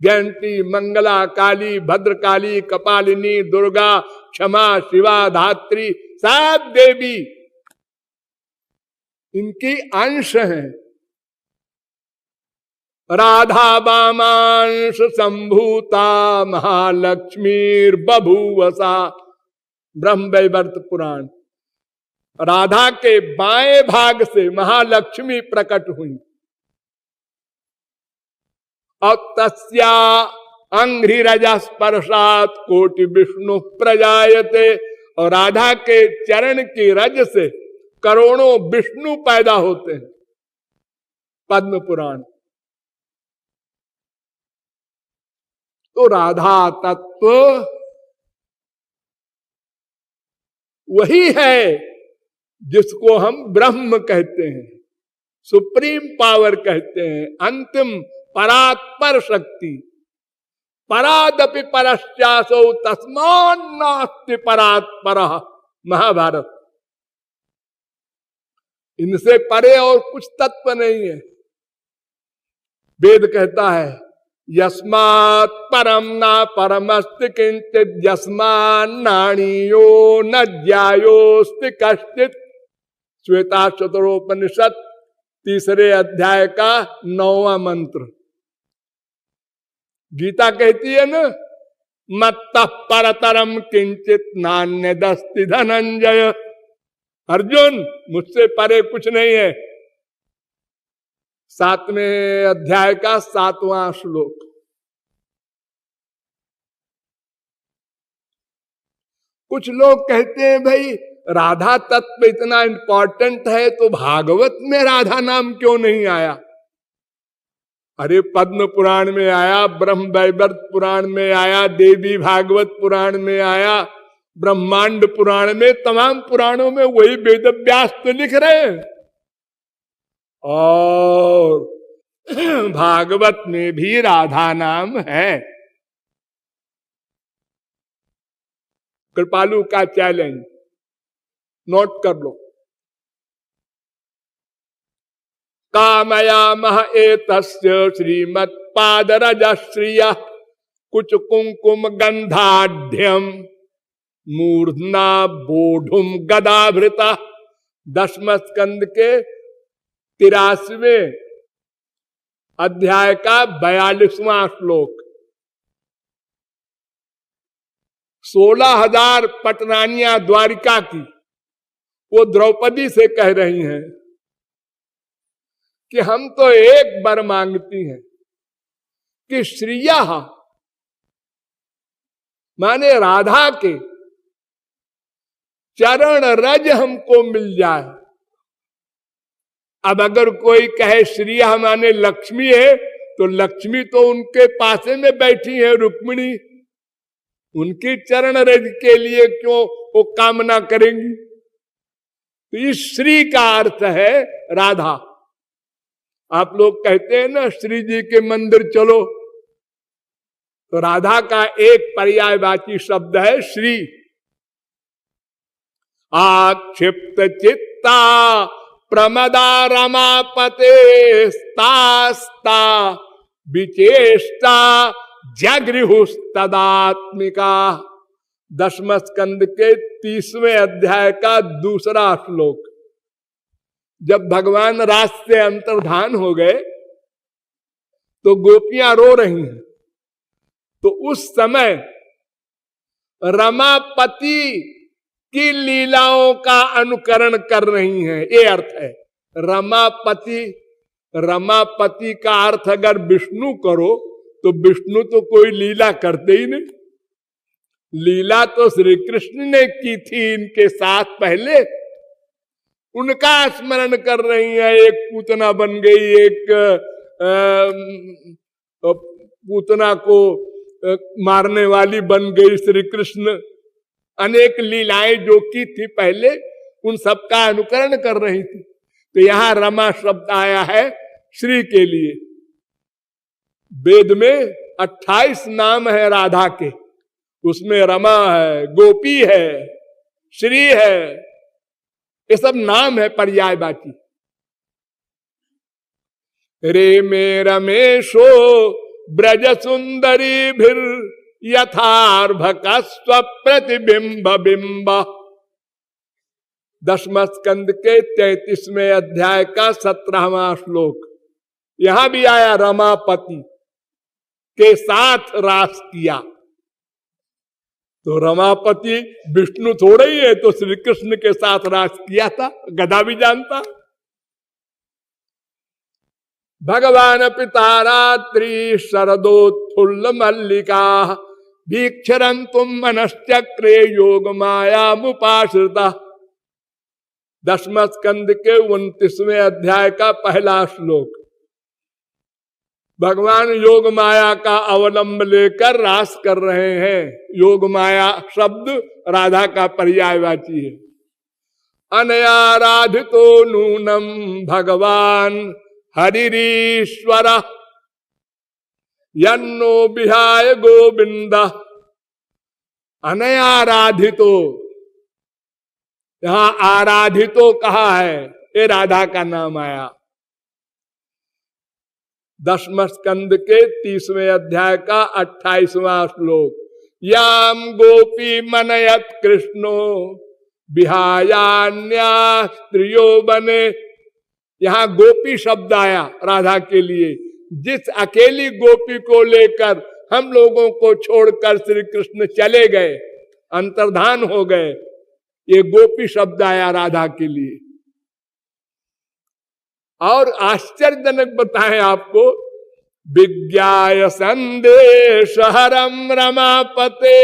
जयंती, मंगला, काली, भद्रकाली, कपालिनी, दुर्गा, क्षमा, शिवा, धात्री, सब देवी इनकी अंश हैं। राधा वामांश संभूता महालक्ष्मीर बभूवसा, ब्रह्मवैवर्त पुराण। राधा के बाएं भाग से महालक्ष्मी प्रकट हुई और तस्या अंघ्रिरजा स्पर्शात कोटि विष्णु प्रजायते, और राधा के चरण की रज से करोड़ों विष्णु पैदा होते हैं। पद्म पुराण। तो राधा तत्व वही है जिसको हम ब्रह्म कहते हैं, सुप्रीम पावर कहते हैं, अंतिम परात्पर शक्ति। परादपि परश्चासो तस्मान् नास्ति परात्परः, महाभारत। इनसे परे और कुछ तत्व नहीं है। वेद कहता है यस्मात् परम ना परमस्ति किंचित यस्मान्नाणीयो न ज्यायोस्ति कश्चित। श्वेता चतुरोपनिषद 3 अध्याय का 9वां मंत्र। गीता कहती है ना, मत्तः परतरम किंचित नान्यदस्ति धनंजय। अर्जुन, मुझसे परे कुछ नहीं है। 7वें अध्याय का 7वां श्लोक। कुछ लोग कहते हैं भाई राधा तत्व इतना इंपॉर्टेंट है तो भागवत में राधा नाम क्यों नहीं आया? अरे पद्म पुराण में आया, ब्रह्म वैवर्त पुराण में आया, देवी भागवत पुराण में आया, ब्रह्मांड पुराण में, तमाम पुराणों में वही वेद व्यास तो लिख रहे हैं। और भागवत में भी राधा नाम है। कृपालु का चैलेंज नोट कर लो। कामयामः एतस्य श्रीमत्पादरजश्रियः कुच कुंकुम गंधाढ्यम मूर्धना बोढुम गदाभृता। 10वें स्कंद के 83वें अध्याय का 42वां श्लोक। 16,000 पटरानियां द्वारिका की वो द्रौपदी से कह रही हैं कि हम तो एक बार मांगती हैं कि श्रिया माने राधा के चरण रज हमको मिल जाए। अब अगर कोई कहे श्रिया माने लक्ष्मी है, तो लक्ष्मी तो उनके पासे में बैठी है रुक्मिणी, उनकी चरण रज के लिए क्यों वो कामना करेंगी? तो इस श्री का अर्थ है राधा। आप लोग कहते हैं ना श्री जी के मंदिर चलो, तो राधा का एक पर्यायवाची शब्द है श्री। आक्षिप्त चित्ता प्रमदा रमापते स्तास्ता विचेष्टा जगृहुस्तदात्मिका। 10वें स्कंद के 30वें अध्याय का 2रा श्लोक। जब भगवान रास से अंतर्धान हो गए तो गोपियां रो रही हैं, तो उस समय रमापति की लीलाओं का अनुकरण कर रही हैं, ये अर्थ है रमापति। रमापति का अर्थ अगर विष्णु करो तो विष्णु तो कोई लीला करते ही नहीं। लीला तो श्री कृष्ण ने की थी इनके साथ पहले, उनका स्मरण कर रही है। एक पूतना बन गई, एक पूतना को मारने वाली बन गई श्री कृष्ण। अनेक लीलाएं जो की थी पहले, उन सब का अनुकरण कर रही थी। तो यहां रमा शब्द आया है श्री के लिए। वेद में 28 नाम है राधा के, उसमें रमा है, गोपी है, श्री है, ये सब नाम है पर्यायवाची। रे मे रमेशो ब्रज सुंदरी भीर यथार्भक स्वप्रतिबिंब बिंब। 10वें स्कंद के 33वें अध्याय का 17वां श्लोक। यहां भी आया रमापति के साथ रास किया। तो रमापति विष्णु थोड़े ही है, तो श्री कृष्ण के साथ रास किया था, गधा भी जानता। भगवान पिता रात्रि शरदोत्फुल्ल मल्लिका भीक्षरंतुम मनश्चक्रे योग माया मुपाश्रिता। 10वें स्कंद के 29वें अध्याय का पहला श्लोक। भगवान योग माया का अवलंब लेकर रास कर रहे हैं। योग माया शब्द राधा का पर्यायवाची है। अनयाराधितो नूनम भगवान हरिरीश्वर यन्नो विहाय गोविंद। अनयाराधितो, यहां आराधितो कहा है, ये राधा का नाम आया। 10वें स्कंद के 30वें अध्याय का 28वां श्लोक। याम गोपी मनयत कृष्णो विहायान्या स्त्रियो बने। यहां गोपी शब्द आया राधा के लिए। जिस अकेली गोपी को लेकर हम लोगों को छोड़कर श्री कृष्ण चले गए, अंतर्धान हो गए, ये गोपी शब्द आया राधा के लिए। और आश्चर्यजनक बताएं आपको, विज्ञाय संदेश हरम रमापते